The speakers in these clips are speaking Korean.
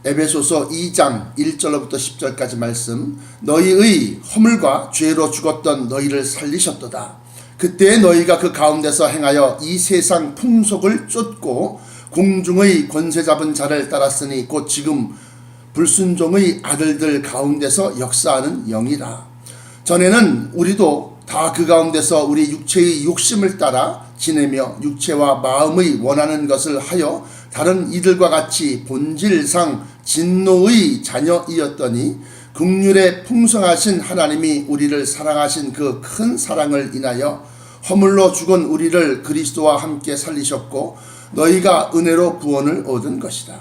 에베소서 2장 1절로부터 10절까지 말씀. 너희의 허물과 죄로 죽었던 너희를 살리셨도다. 그때 너희가 그 가운데서 행하여 이 세상 풍속을 쫓고 공중의 권세 잡은 자를 따랐으니 곧 지금 불순종의 아들들 가운데서 역사하는 영이라. 전에는 우리도 다 그 가운데서 우리 육체의 욕심을 따라 지내며 육체와 마음의 원하는 것을 하여 다른 이들과 같이 본질상 진노의 자녀이었더니 긍휼에 풍성하신 하나님이 우리를 사랑하신 그 큰 사랑을 인하여 허물로 죽은 우리를 그리스도와 함께 살리셨고 너희가 은혜로 구원을 얻은 것이다.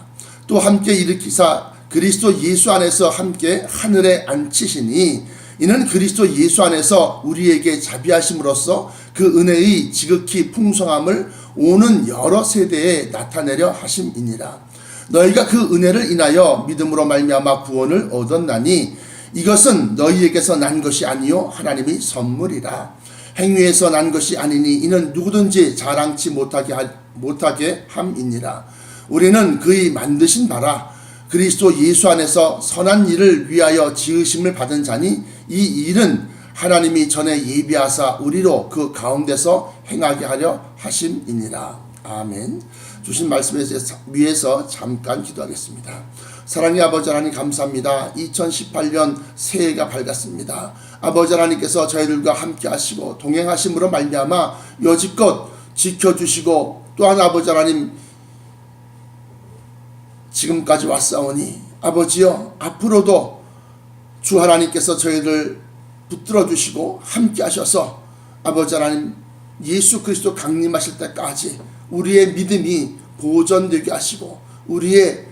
또 함께 일으키사 그리스도 예수 안에서 함께 하늘에 앉히시니 이는 그리스도 예수 안에서 우리에게 자비하심으로써 그 은혜의 지극히 풍성함을 오는 여러 세대에 나타내려 하심이니라. 너희가 그 은혜를 인하여 믿음으로 말미암아 구원을 얻었나니 이것은 너희에게서 난 것이 아니요 하나님의 선물이라. 행위에서 난 것이 아니니 이는 누구든지 자랑치 못하게 함이니라. 우리는 그의 만드신 바라 그리스도 예수 안에서 선한 일을 위하여 지으심을 받은 자니 이 일은 하나님이 전에 예비하사 우리로 그 가운데서 행하게 하려 하심이니라. 아멘. 주신 말씀에 위해서 잠깐 기도하겠습니다. 사랑의 아버지 하나님 감사합니다. 2018년 새해가 밝았습니다. 아버지 하나님께서 저희들과 함께 하시고 동행하심으로 말미암아 여지껏 지켜주시고 또한 아버지 하나님 지금까지 왔사오니 아버지여 앞으로도 주 하나님께서 저희를 붙들어 주시고 함께 하셔서 아버지 하나님 예수 그리스도 강림하실 때까지 우리의 믿음이 보존되게 하시고 우리의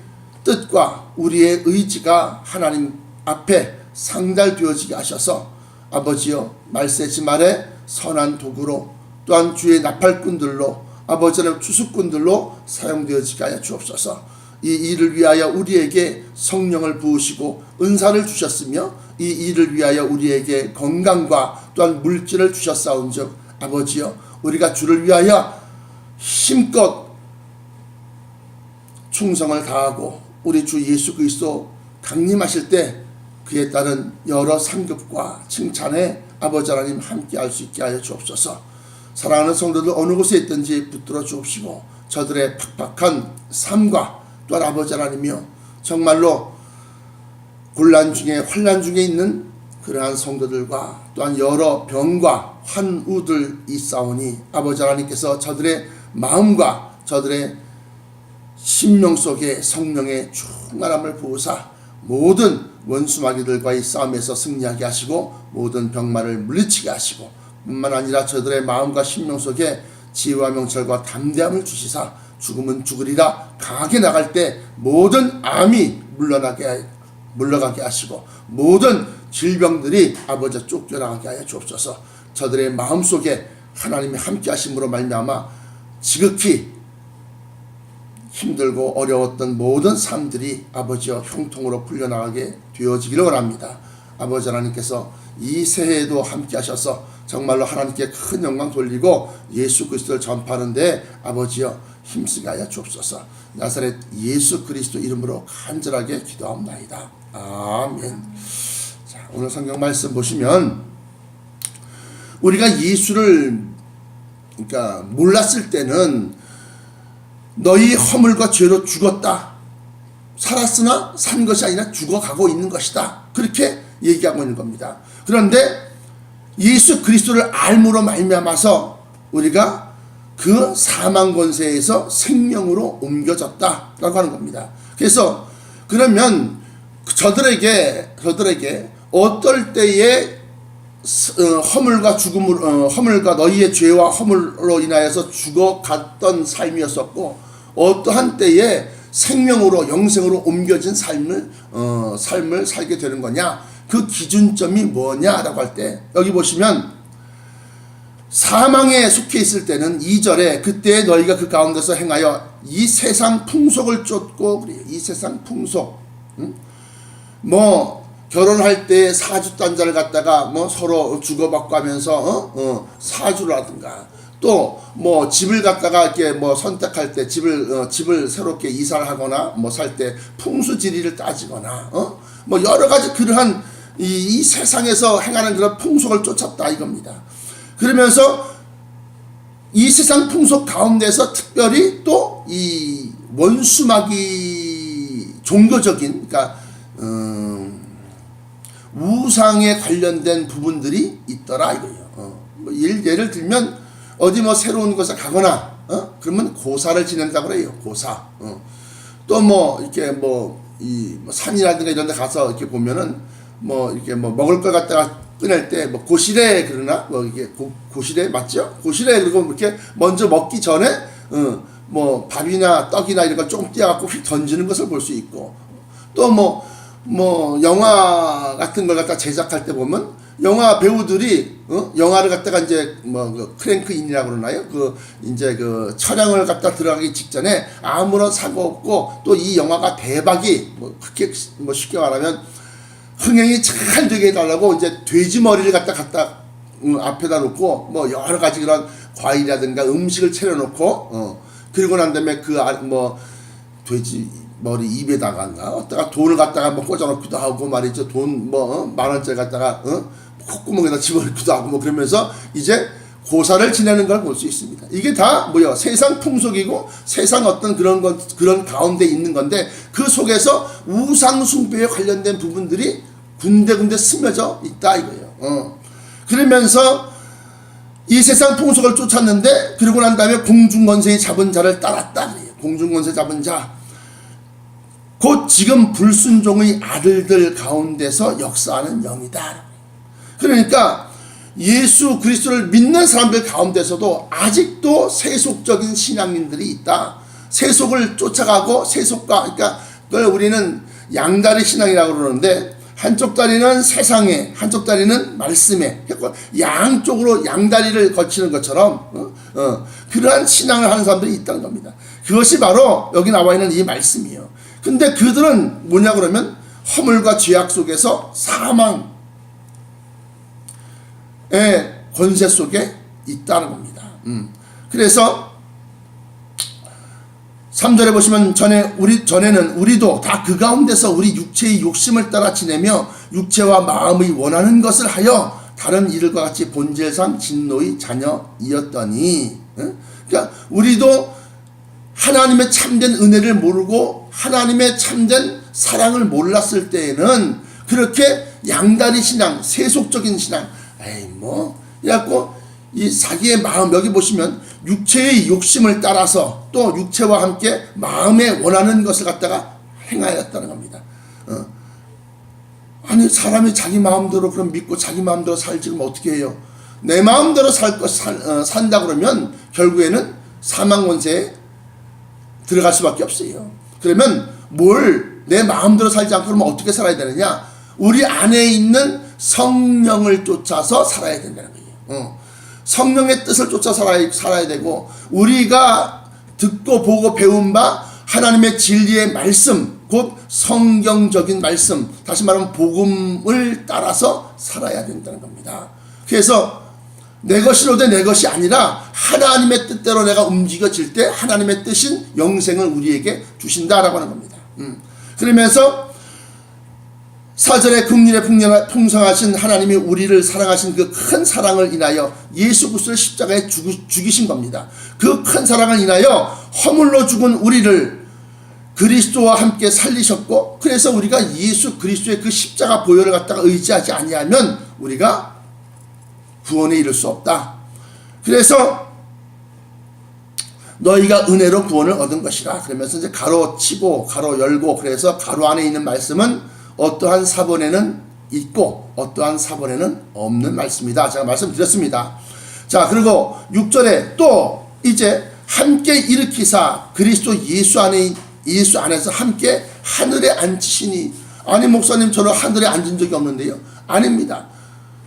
뜻과 우리의 의지가 하나님 앞에 상달되어지게 하셔서 아버지여 말세지 말에 선한 도구로 또한 주의 나팔꾼들로 아버지 하나님 주수꾼들로 사용되어지게 하여 주옵소서. 이 일을 위하여 우리에게 성령을 부으시고 은사를 주셨으며 이 일을 위하여 우리에게 건강과 또한 물질을 주셨사온즉 아버지여 우리가 주를 위하여 힘껏 충성을 다하고 우리 주 예수 그리스도 강림하실 때 그에 따른 여러 상급과 칭찬에 아버지 하나님 함께할 수 있게 하여 주옵소서. 사랑하는 성도들 어느 곳에 있든지 붙들어 주옵시고 저들의 팍팍한 삶과 또한 아버지 하나님이여 정말로 곤란 중에 환난 중에 있는 그러한 성도들과 또한 여러 병과 환우들 있사오니 아버지 하나님께서 저들의 마음과 저들의 심령 속에 성령의 충만함을 부으사 모든 원수마귀들과의 싸움에서 승리하게 하시고 모든 병마를 물리치게 하시고 뿐만 아니라 저들의 마음과 심령 속에 지혜와 명철과 담대함을 주시사 죽음은 죽으리라 강하게 나갈 때 모든 암이 물러가게 하시고 모든 질병들이 아버지 쫓겨나가게 하여 주옵소서. 저들의 마음속에 하나님이 함께 하심으로 말미암아 지극히 힘들고 어려웠던 모든 삶들이 아버지여 형통으로 풀려나가게 되어지기를 원합니다. 아버지 하나님께서 이 새해에도 함께 하셔서 정말로 하나님께 큰 영광 돌리고 예수 그리스도를 전파하는 데 아버지여 힘쓰게 하여 주옵소서. 나사렛 예수 그리스도 이름으로 간절하게 기도합니다. 아멘. 자, 오늘 성경 말씀 보시면 우리가 예수를 몰랐을 때는 너희 허물과 죄로 죽었다. 살았으나 산 것이 아니라 죽어가고 있는 것이다. 그렇게 얘기하고 있는 겁니다. 그런데 예수 그리스도를 알므로 말미암아서 우리가 그 사망 권세에서 생명으로 옮겨졌다라고 하는 겁니다. 그래서 그러면 저들에게 어떨 때에 허물과 너희의 죄와 허물로 인하여서 죽어갔던 삶이었었고 어떠한 때에 생명으로 영생으로 옮겨진 삶을 살게 되는 거냐, 그 기준점이 뭐냐라고 할 때 여기 보시면 사망에 속해 있을 때는 2절에 그때 너희가 그 가운데서 행하여 이 세상 풍속을 쫓고 그래요. 이 세상 풍속. 결혼할 때 사주 단자를 갖다가 서로 주고받고 하면서 사주를 하든가 또 뭐 집을 갖다가 이렇게 뭐 선택할 때 집을 새롭게 이사를 하거나 뭐 살 때 풍수지리를 따지거나 뭐 여러 가지 그러한 이 세상에서 행하는 그런 풍속을 쫓았다 이겁니다. 그러면서 이 세상 풍속 가운데서 특별히 또 이 원수마귀 종교적인 그러니까 우상에 관련된 부분들이 있더라 이거예요. 뭐 예를 들면 어디 뭐 새로운 곳에 가거나 그러면 고사를 지낸다고 그래요. 고사. 또 뭐 이렇게 뭐 산이라든가 이런 데 가서 이렇게 보면은 뭐 이렇게 뭐 먹을 걸 갖다가 꺼낼 때 뭐 고시래 그러나 뭐 이게 고시래 맞죠? 고시래 그리고 이렇게 먼저 먹기 전에 뭐 밥이나 떡이나 이런 걸 조금 띄어갖고 휙 던지는 것을 볼 수 있고 또 뭐 영화 같은 걸 갖다 제작할 때 보면 영화 배우들이 영화를 갖다가 이제 뭐 그 크랭크인이라고 그러나요? 그 이제 그 촬영을 갖다 들어가기 직전에 아무런 사고 없고 또 이 영화가 대박이 뭐 그렇게 뭐 쉽게 말하면 흥행이 잘 되게 해달라고 이제 돼지 머리를 갖다 앞에다 놓고 뭐 여러 가지 그런 과일이라든가 음식을 차려놓고 그리고 난 다음에 뭐 돼지 머리 입에다가 어디다가 돈을 갖다가 뭐 꽂아놓기도 하고 말이죠. 돈 뭐 10,000원짜리 갖다가 콧구멍에다 집어넣기도 하고 뭐 그러면서 이제 고사를 지내는 걸 볼 수 있습니다. 이게 다 뭐요? 세상 풍속이고 세상 어떤 그런 가운데 있는 건데 그 속에서 우상 숭배에 관련된 부분들이 군데군데 스며져 있다 이거예요. 그러면서 이 세상 풍속을 쫓았는데 그러고 난 다음에 공중권세에 잡은 자를 따랐다 그래요. 공중권세 잡은 자. 곧 지금 불순종의 아들들 가운데서 역사하는 영이다. 그러니까 예수 그리스도를 믿는 사람들 가운데서도 아직도 세속적인 신앙인들이 있다. 세속을 쫓아가고 세속과 그러니까 그걸 우리는 양다리 신앙이라고 그러는데 한쪽 다리는 세상에 한쪽 다리는 말씀에 양쪽으로 양다리를 거치는 것처럼 그러한 신앙을 하는 사람들이 있다는 겁니다. 그것이 바로 여기 나와 있는 이 말씀이에요. 근데 그들은 뭐냐 그러면 허물과 죄악 속에서 사망의 권세 속에 있다는 겁니다. 그래서 3절에 보시면 전에는 우리도 다 그 가운데서 우리 육체의 욕심을 따라 지내며 육체와 마음의 원하는 것을 하여 다른 이들과 같이 본질상 진노의 자녀이었더니 그러니까 우리도 하나님의 참된 은혜를 모르고 하나님의 참된 사랑을 몰랐을 때에는 그렇게 양다리 신앙, 세속적인 신앙, 그래갖고 이 자기의 마음, 여기 보시면 육체의 욕심을 따라서 또 육체와 함께 마음에 원하는 것을 갖다가 행하였다는 겁니다. 아니, 사람이 자기 마음대로 그럼 믿고 자기 마음대로 살지 그럼 어떻게 해요? 내 마음대로 산다 그러면 결국에는 사망 권세에 들어갈 수밖에 없어요. 그러면 내 마음대로 살지 않고 그러면 어떻게 살아야 되느냐? 우리 안에 있는 성령을 쫓아서 살아야 된다는 거예요. 성령의 뜻을 쫓아 살아야 되고 우리가 듣고 보고 배운 바 하나님의 진리의 말씀 곧 성경적인 말씀 다시 말하면 복음을 따라서 살아야 된다는 겁니다. 그래서 내 것이로되 내 것이 아니라 하나님의 뜻대로 내가 움직여질 때 하나님의 뜻인 영생을 우리에게 주신다라고 하는 겁니다. 그러면서 4절에 긍휼에 풍성하신 하나님이 우리를 사랑하신 그 큰 사랑을 인하여 예수 그리스도를 십자가에 죽이신 겁니다. 그 큰 사랑을 인하여 허물로 죽은 우리를 그리스도와 함께 살리셨고 그래서 우리가 예수 그리스도의 그 십자가 보혈을 갖다가 의지하지 아니하면 우리가 구원에 이를 수 없다. 그래서 너희가 은혜로 구원을 얻은 것이라. 그러면서 이제 가로 치고 가로 열고 그래서 가로 안에 있는 말씀은 어떠한 사본에는 있고 어떠한 사본에는 없는 말씀이다. 제가 말씀드렸습니다. 자, 그리고 6절에 또 이제 함께 일으키사 그리스도 예수 안에서 함께 하늘에 앉히시니. 아니 목사님 저는 하늘에 앉은 적이 없는데요. 아닙니다.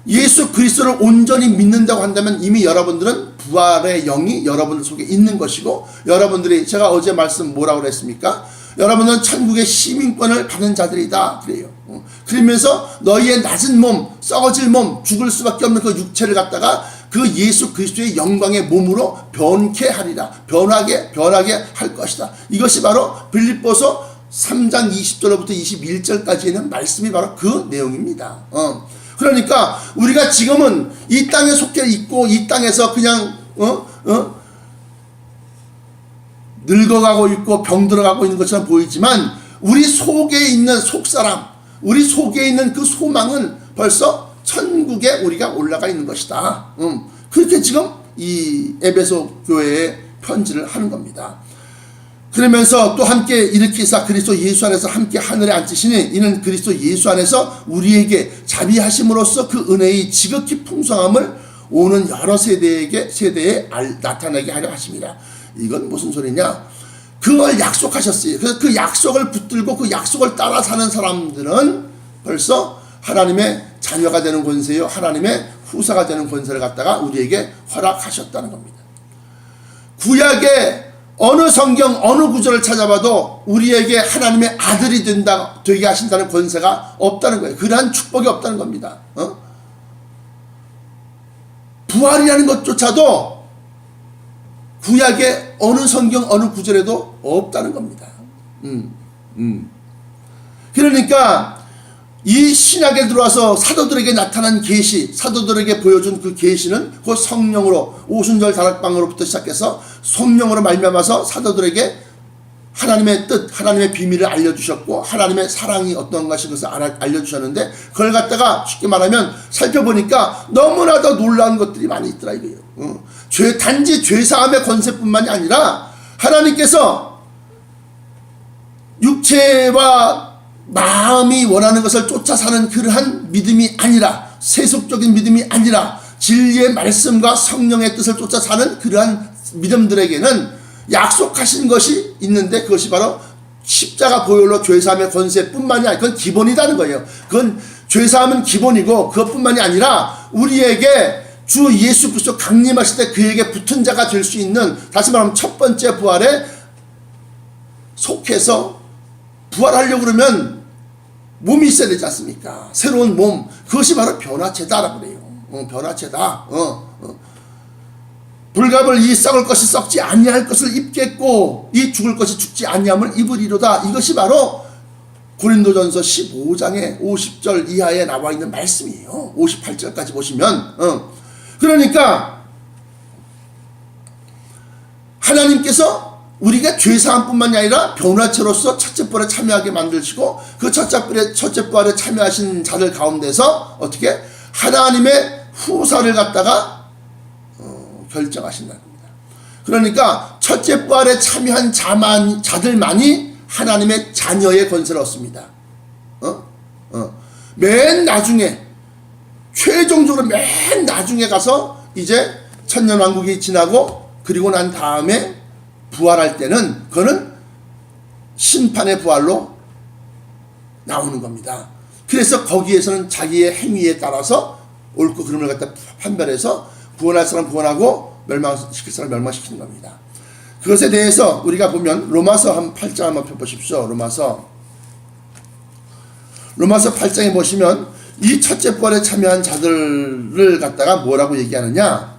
예수 그리스도를 온전히 믿는다고 한다면 이미 여러분들은 부활의 영이 여러분들 속에 있는 것이고 여러분들이 제가 어제 말씀 뭐라고 그랬습니까? 여러분은 천국의 시민권을 받은 자들이다 그래요. 그러면서 너희의 낮은 몸, 썩어질 몸, 죽을 수밖에 없는 그 육체를 갖다가 그 예수 그리스도의 영광의 몸으로 변케 하리라. 변하게 할 것이다. 이것이 바로 빌립보서 3장 20절부터 21절까지 있는 말씀이 바로 그 내용입니다. 그러니까 우리가 지금은 이 땅에 속해 있고 이 땅에서 그냥 늙어가고 있고 병들어가고 있는 것처럼 보이지만 우리 속에 있는 속사람, 우리 속에 있는 그 소망은 벌써 천국에 우리가 올라가 있는 것이다. 그렇게 지금 이 에베소 교회에 편지를 하는 겁니다. 그러면서 또 함께 일으키사 그리스도 예수 안에서 함께 하늘에 앉으시니 이는 그리스도 예수 안에서 우리에게 자비하심으로써 그 은혜의 지극히 풍성함을 오는 여러 세대에 나타나게 하려 하십니다. 이건 무슨 소리냐? 그걸 약속하셨어요. 그래서 그 약속을 붙들고 그 약속을 따라 사는 사람들은 벌써 하나님의 자녀가 되는 권세요, 하나님의 후사가 되는 권세를 갖다가 우리에게 허락하셨다는 겁니다. 구약의 어느 성경 어느 구절을 찾아봐도 우리에게 하나님의 아들이 되게 하신다는 권세가 없다는 거예요. 그러한 축복이 없다는 겁니다. 부활이라는 것조차도 구약의 어느 성경 어느 구절에도 없다는 겁니다. 그러니까 이 신약에 들어와서 사도들에게 나타난 계시, 사도들에게 보여준 그 계시는 그 성령으로 오순절 다락방으로부터 시작해서 성령으로 말미암아서 사도들에게 하나님의 뜻, 하나님의 비밀을 알려주셨고 하나님의 사랑이 어떤 것인 것을 알려주셨는데 그걸 갖다가 쉽게 말하면 살펴보니까 너무나도 놀라운 것들이 많이 있더라 이거예요. 단지 죄사함의 권세뿐만이 아니라 하나님께서 육체와 마음이 원하는 것을 쫓아 사는 그러한 믿음이 아니라 세속적인 믿음이 아니라 진리의 말씀과 성령의 뜻을 쫓아 사는 그러한 믿음들에게는 약속하신 것이 있는데 그것이 바로 십자가 보혈로 죄사함의 권세뿐만이 아니라 그건 기본이라는 거예요. 그건 죄사함은 기본이고 그것뿐만이 아니라 우리에게 주 예수 그리스도 강림하실 때 그에게 붙은 자가 될 수 있는, 다시 말하면 첫 번째 부활에 속해서 부활하려고 그러면 몸이 있어야 되지 않습니까? 새로운 몸, 그것이 바로 변화체다라고 그래요. 변화체다. 불갑을 이 썩을 것이 썩지 아니할 것을 입겠고 이 죽을 것이 죽지 아니함을 입으리로다. 이것이 바로 고린도전서 15장의 50절 이하에 나와 있는 말씀이에요. 58절까지 보시면 그러니까 하나님께서 우리가 죄사함뿐만이 아니라 변화체로서 첫째 부활에 참여하게 만드시고 그 첫째 부활에 참여하신 자들 가운데서 어떻게 하나님의 후사를 갖다가 결정하신다는 겁니다. 그러니까 첫째 부활에 참여한 자들만이 하나님의 자녀의 권세를 얻습니다. 맨 나중에 최종적으로 맨 나중에 가서 이제 천년왕국이 지나고 그리고 난 다음에 부활할 때는 그거는 심판의 부활로 나오는 겁니다. 그래서 거기에서는 자기의 행위에 따라서 옳고 그름을 갖다 판별해서 구원할 사람 구원하고 멸망시킬 사람 멸망시키는 겁니다. 그것에 대해서 우리가 보면 로마서 8장 한번 펴보십시오. 로마서 8장에 보시면 이 첫째 부활에 참여한 자들을 갖다가 뭐라고 얘기하느냐,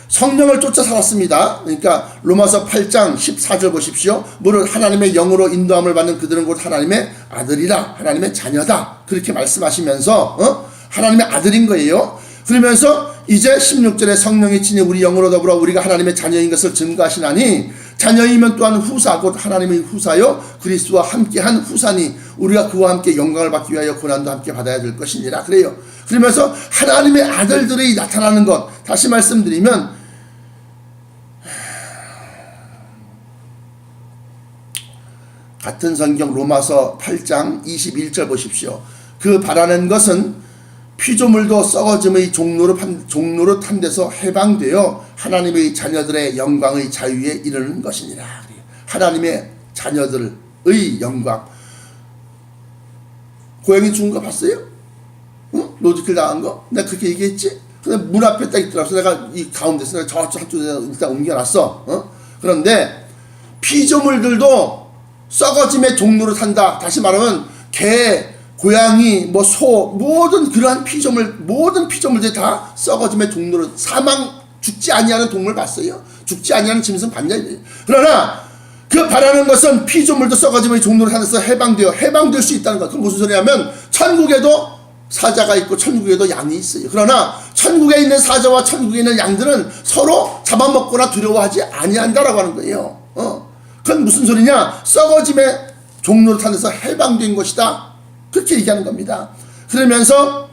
성령을 쫓아 살았습니다. 그러니까 로마서 8장 14절 보십시오. 무릇 하나님의 영으로 인도함을 받는 그들은 곧 하나님의 아들이라, 하나님의 자녀다, 그렇게 말씀하시면서 하나님의 아들인 거예요. 그러면서 이제 16절에 성령이 친히 우리 영으로 더불어 우리가 하나님의 자녀인 것을 증거하시나니 자녀이면 또한 후사 곧 하나님의 후사요 그리스도와 함께한 후사니 우리가 그와 함께 영광을 받기 위하여 고난도 함께 받아야 될 것이니라 그래요. 그러면서 하나님의 아들들이 나타나는 것, 다시 말씀드리면 같은 성경 로마서 8장 21절 보십시오. 그 바라는 것은 피조물도 썩어짐의 종로로 탄 데서 해방되어 하나님의 자녀들의 영광의 자유에 이르는 것이니라. 하나님의 자녀들의 영광. 고양이 죽은 거 봤어요? 로드킬 당한 거? 내가 그렇게 얘기했지? 근데 문 앞에 딱 있더라고. 내가 이 가운데서 내가 저쪽 한쪽에 일단 옮겨놨어. 그런데 피조물들도 썩어짐의 종로로 탄다. 다시 말하면 개, 고양이, 뭐 소, 모든 그러한 모든 피조물들이 다 썩어짐의 동로로 죽지 아니하는 동물 봤어요. 죽지 아니하는 짐승 봤냐 이거예요. 그러나 그 바라는 것은 피조물도 썩어짐의 종로로 산에서 해방될 수 있다는 것. 그건 무슨 소리냐면 천국에도 사자가 있고 천국에도 양이 있어요. 그러나 천국에 있는 사자와 천국에 있는 양들은 서로 잡아먹거나 두려워하지 아니한다라고 하는 거예요. 그건 무슨 소리냐? 썩어짐의 종로로 산에서 해방된 것이다. 그렇게 얘기하는 겁니다. 그러면서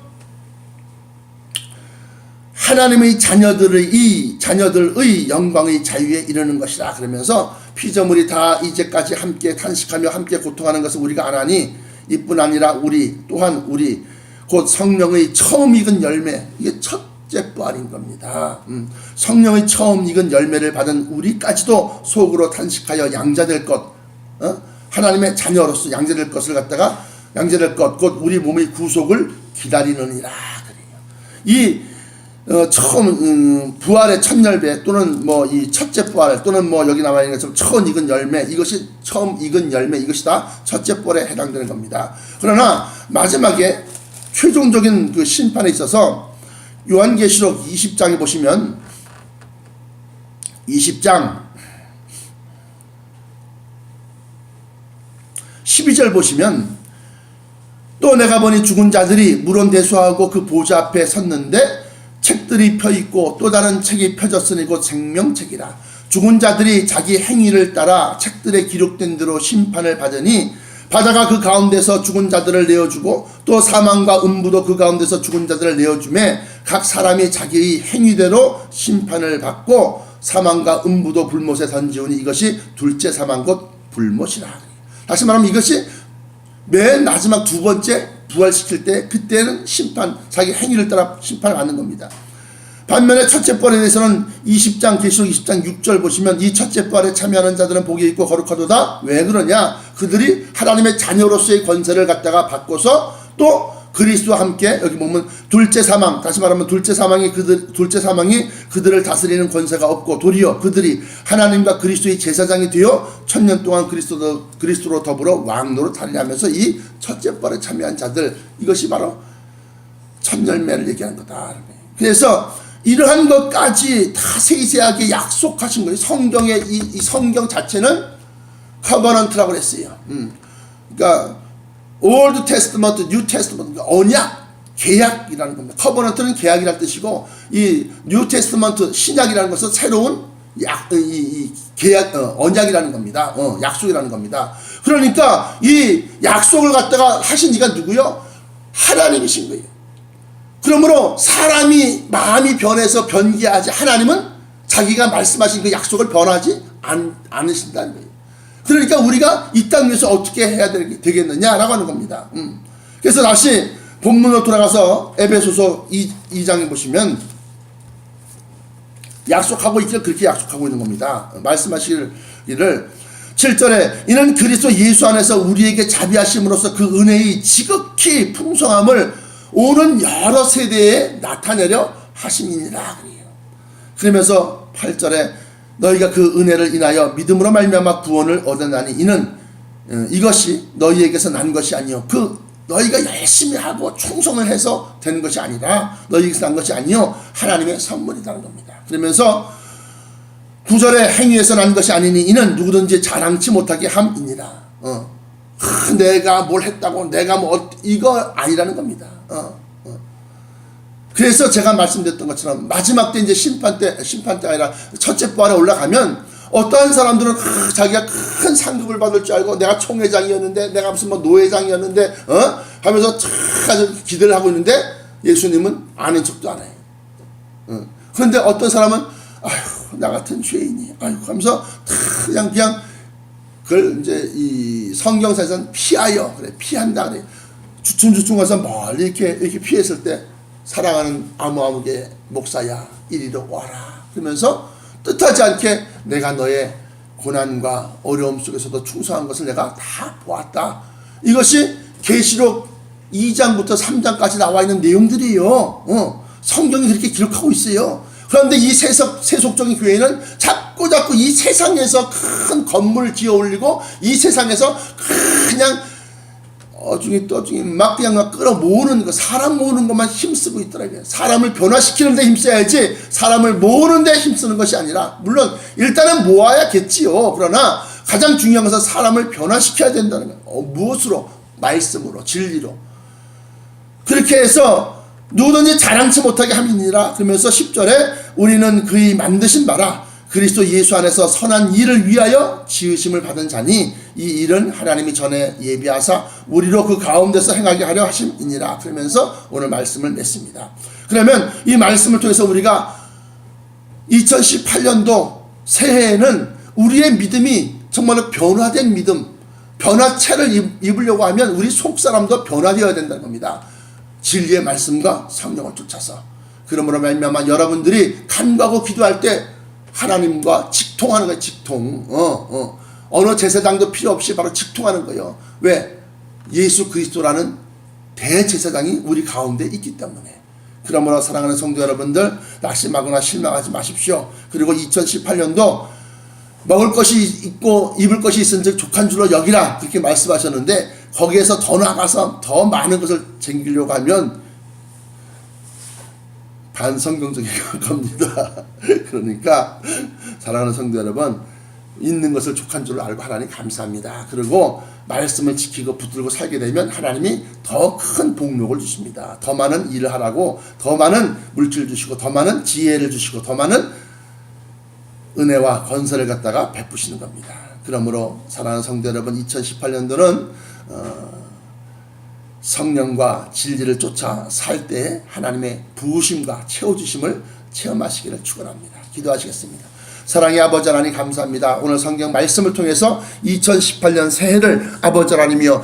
하나님의 자녀들의 영광의 자유에 이르는 것이다. 그러면서 피조물이 다 이제까지 함께 탄식하며 함께 고통하는 것을 우리가 아나니 이뿐 아니라 우리 곧 성령의 처음 익은 열매, 이게 첫째 부활인 겁니다. 성령의 처음 익은 열매를 받은 우리까지도 속으로 탄식하여 양자될 것, 하나님의 자녀로서 양자될 것을 갖다가 양자될 것, 곧 우리 몸의 구속을 기다리느니라. 그래요. 이 처음 부활의 첫 열매 또는 뭐 이 첫째 부활 또는 뭐 여기 나와 있는 것처럼 처음 익은 열매, 이것이 처음 익은 열매, 이것이 다 첫째 부활에 해당되는 겁니다. 그러나 마지막에 최종적인 그 심판에 있어서 요한계시록 20장에 보시면 20장 12절 보시면 또 내가 보니 죽은 자들이 물온대수하고 그 보좌 앞에 섰는데 책들이 펴있고 또 다른 책이 펴졌으니 곧 생명책이라. 죽은 자들이 자기 행위를 따라 책들에 기록된 대로 심판을 받으니 바다가 그 가운데서 죽은 자들을 내어주고 또 사망과 음부도 그 가운데서 죽은 자들을 내어주매 각 사람이 자기의 행위대로 심판을 받고 사망과 음부도 불못에 던지우니 이것이 둘째 사망 곧 불못이라. 다시 말하면 이것이 맨 마지막 두 번째 부활시킬 때 그때는 자기 행위를 따라 심판을 받는 겁니다. 반면에 첫째 부활에 대해서는 계시록 20장 6절 보시면 이 첫째 부활에 참여하는 자들은 복이 있고 거룩하도다. 왜 그러냐? 그들이 하나님의 자녀로서의 권세를 갖다가 바꿔서 또 그리스도와 함께, 여기 보면 둘째 사망, 다시 말하면 둘째 사망이 그들을 다스리는 권세가 없고 도리어 그들이 하나님과 그리스도의 제사장이 되어 1000년 동안 그리스도로 더불어 왕노릇 하려면서 이 첫째 부활에 참여한 자들, 이것이 바로 첫 열매를 얘기하는 거다. 그래서 이러한 것까지 다 세세하게 약속하신 거예요. 성경의 이 성경 자체는 커버넌트라고 그랬어요. 그러니까 Old Testament, New Testament, 언약, 계약이라는 겁니다. 커버넌트는 계약이라는 뜻이고 이 New Testament, 신약이라는 것은 새로운 계약, 언약이라는 겁니다. 약속이라는 겁니다. 그러니까 이 약속을 갖다가 하신 이가 누구요? 하나님이신 거예요. 그러므로 사람이 마음이 변해서 변개하지, 하나님은 자기가 말씀하신 그 약속을 변하지 않으신다는 거예요. 그러니까 우리가 이 땅 위에서 어떻게 해야 되겠느냐라고 하는 겁니다. 그래서 다시 본문으로 돌아가서 에베소서 2장에 보시면 약속하고 있길 그렇게 약속하고 있는 겁니다. 말씀하시기를 7절에 이는 그리스도 예수 안에서 우리에게 자비하심으로써 그 은혜의 지극히 풍성함을 오는 여러 세대에 나타내려 하심이니라. 그러면서 8절에 너희가 그 은혜를 인하여 믿음으로 말미암아 구원을 얻었나니 이는 이것이 너희에게서 난 것이 아니요 너희가 열심히 하고 충성을 해서 되는 것이 아니라 너희에게서 난 것이 아니요 하나님의 선물이라는 겁니다. 그러면서 9절에 행위에서 난 것이 아니니 이는 누구든지 자랑치 못하게 함이니라. 내가 뭘 했다고 내가 뭐 이거 아니라는 겁니다. 그래서 제가 말씀드렸던 것처럼 마지막 때 이제 심판 때 아니라 첫째 부활에 올라가면 어떠한 사람들은 자기가 큰 상급을 받을 줄 알고 내가 총회장이었는데 내가 무슨 뭐 노회장이었는데 하면서 아주 기대를 하고 있는데 예수님은 아는 척도 안 해요. 그런데 어떤 사람은 아휴 나 같은 죄인이 아휴 하면서 그냥 그걸 이제 이 성경사에서는 피하여 그래 피한다 그래. 주춤주춤 가서 멀리 이렇게 피했을 때 사랑하는 아무개 목사야 이리로 와라 그러면서 뜻하지 않게 내가 너의 고난과 어려움 속에서도 충성한 것을 내가 다 보았다. 이것이 계시록 2장부터 3장까지 나와 있는 내용들이에요. 성경이 그렇게 기록하고 있어요. 그런데 이 세속적인 교회는 자꾸 이 세상에서 큰 건물을 지어 올리고 이 세상에서 그냥 어중이 떠중이 막 그냥 막 끌어모으는 거, 사람 모으는 것만 힘쓰고 있더라고요. 사람을 변화시키는 데 힘써야지 사람을 모으는 데 힘쓰는 것이 아니라, 물론 일단은 모아야겠지요. 그러나 가장 중요한 것은 사람을 변화시켜야 된다는 거예요. 무엇으로? 말씀으로, 진리로. 그렇게 해서 누구든지 자랑치 못하게 함이니라. 그러면서 10절에 우리는 그의 만드신 바라 그리스도 예수 안에서 선한 일을 위하여 지으심을 받은 자니 이 일은 하나님이 전에 예비하사 우리로 그 가운데서 행하게 하려 하심이니라. 그러면서 오늘 말씀을 냈습니다. 그러면 이 말씀을 통해서 우리가 2018년도 새해에는 우리의 믿음이 정말로 변화된 믿음, 변화체를 입으려고 하면 우리 속사람도 변화되어야 된다는 겁니다. 진리의 말씀과 성령을 쫓아서. 그러므로 말미암아 여러분들이 간구하고 기도할 때 하나님과 직통하는 거예요. 직통. 어느 제사장도 필요 없이 바로 직통하는 거예요. 왜? 예수 그리스도라는 대제사장이 우리 가운데 있기 때문에. 그러므로 사랑하는 성도 여러분들, 낙심하거나 실망하지 마십시오. 그리고 2018년도 먹을 것이 있고 입을 것이 있은즉 족한 줄로 여기라, 그렇게 말씀하셨는데, 거기에서 더 나가서 더 많은 것을 챙기려고 하면 반성경적인 겁니다. 그러니까 사랑하는 성도 여러분, 있는 것을 족한 줄로 알고 하나님 감사합니다. 그리고 말씀을 지키고 붙들고 살게 되면 하나님이 더 큰 복록을 주십니다. 더 많은 일을 하라고 더 많은 물질 주시고 더 많은 지혜를 주시고 더 많은 은혜와 건설을 갖다가 베푸시는 겁니다. 그러므로 사랑하는 성도 여러분, 2018년도는 성령과 진리를 쫓아 살 때 하나님의 부으심과 채워주심을 체험하시기를 축원합니다. 기도하시겠습니다. 사랑의 아버지 하나님 감사합니다. 오늘 성경 말씀을 통해서 2018년 새해를 아버지 하나님이여